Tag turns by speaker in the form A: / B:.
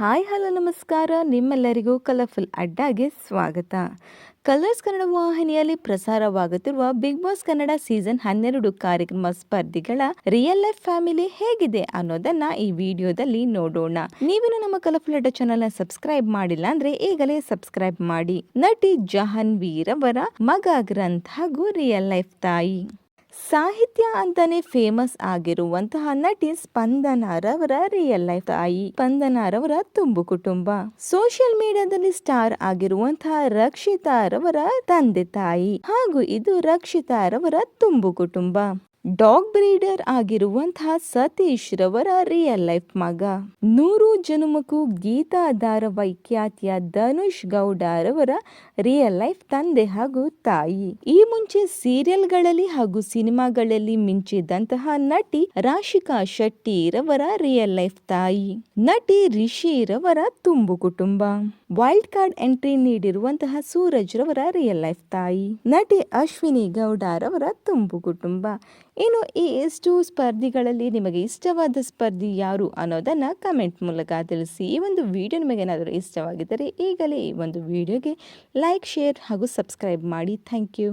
A: Hi hello ನಮಸ್ಕಾರ. ನಿಮ್ಮೆಲ್ಲರಿಗೂ colourful ಅಡ್ಡಾಗೆ ಸ್ವಾಗತ. ಕಲರ್ಸ್ ಕನ್ನಡ ವಾಹಿನಿಯಲ್ಲಿ ಪ್ರಸಾರವಾಗುತ್ತಿರುವ ಬಿಗ್ ಬಾಸ್ ಕನ್ನಡ ಸೀಸನ್ 12 ಕಾರ್ಯಕ್ರಮ ಸ್ಪರ್ಧಿಗಳ ರಿಯಲ್ ಲೈಫ್ ಫ್ಯಾಮಿಲಿ ಹೇಗಿದೆ ಅನ್ನೋದನ್ನ ಈ ವಿಡಿಯೋದಲ್ಲಿ ನೋಡೋಣ. ನೀವೇನು ನಮ್ಮ ಕಲರ್ಫುಲ್ ಅಡ್ಡ ಚಾನೆಲ್ ನ ಸಬ್ಸ್ಕ್ರೈಬ್ ಮಾಡಿಲ್ಲ ಅಂದ್ರೆ ಈಗಲೇ ಸಬ್ಸ್ಕ್ರೈಬ್ ಮಾಡಿ. ನಟಿ ಜಹಾನ್ವೀರ್ ಅವರ ಮಗ ಗ್ರಂಥ್ ಹಾಗೂ ರಿಯಲ್ ಲೈಫ್ ತಾಯಿ. ಸಾಹಿತ್ಯ ಅಂತಾನೆ ಫೇಮಸ್ ಆಗಿರುವಂತಹ ನಟಿ ಸ್ಪಂದನಾರವರ ರಿಯಲ್ ಲೈಫ್ ತಾಯಿ. ಸ್ಪಂದನಾರವರ ತುಂಬು ಕುಟುಂಬ. ಸೋಷಿಯಲ್ ಮೀಡಿಯಾದಲ್ಲಿ ಸ್ಟಾರ್ ಆಗಿರುವಂತಹ ರಕ್ಷಿತಾರವರ ತಂದೆ ತಾಯಿ ಹಾಗೂ ಇದು ರಕ್ಷಿತಾರವರ ತುಂಬು ಕುಟುಂಬ. ಡಾಗ್ ಬ್ರೀಡರ್ ಆಗಿರುವಂತಹ ಸತೀಶ್ ರವರ ರಿಯಲ್ ಲೈಫ್ ಮಗ. 100 ಜನುಮಕ್ಕೂ ಗೀತಾ ಧಾರಾವಾಹಿ ಖ್ಯಾತಿಯ ಧನುಷ್ ಗೌಡರವರ ರಿಯಲ್ ಲೈಫ್ ತಂದೆ ಹಾಗೂ ತಾಯಿ. ಈ ಮುಂಚೆ ಸೀರಿಯಲ್ಗಳಲ್ಲಿ ಹಾಗೂ ಸಿನಿಮಾಗಳಲ್ಲಿ ಮಿಂಚಿದಂತಹ ನಟಿ ರಾಶಿಕಾ ಶೆಟ್ಟಿ ರವರ ರಿಯಲ್ ಲೈಫ್ ತಾಯಿ. ನಟಿ ರಿಷಿ ರವರ ತುಂಬು ಕುಟುಂಬ. ವೈಲ್ಡ್ ಕಾರ್ಡ್ ಎಂಟ್ರಿ ನೀಡಿರುವಂತಹ ಸೂರಜ್ ರವರ ರಿಯಲ್ ಲೈಫ್ ತಾಯಿ. ನಟಿ ಅಶ್ವಿನಿ ಗೌಡರವರ ತುಂಬು ಕುಟುಂಬ. ಇನ್ನು ಈ ಎಷ್ಟು ಸ್ಪರ್ಧಿಗಳಲ್ಲಿ ನಿಮಗೆ ಇಷ್ಟವಾದ ಸ್ಪರ್ಧಿ ಯಾರು ಅನ್ನೋದನ್ನ ಕಮೆಂಟ್ ಮೂಲಕ ತಿಳಿಸಿ. ಈ ಒಂದು ವಿಡಿಯೋ ನಿಮಗೆ ಏನಾದರೂ ಇಷ್ಟವಾಗಿದ್ದರೆ ಈಗಲೇ ಈ ಒಂದು ವಿಡಿಯೋಗೆ ಲೈಕ್, ಶೇರ್ ಹಾಗೂ ಸಬ್ಸ್ಕ್ರೈಬ್ ಮಾಡಿ. Thank you.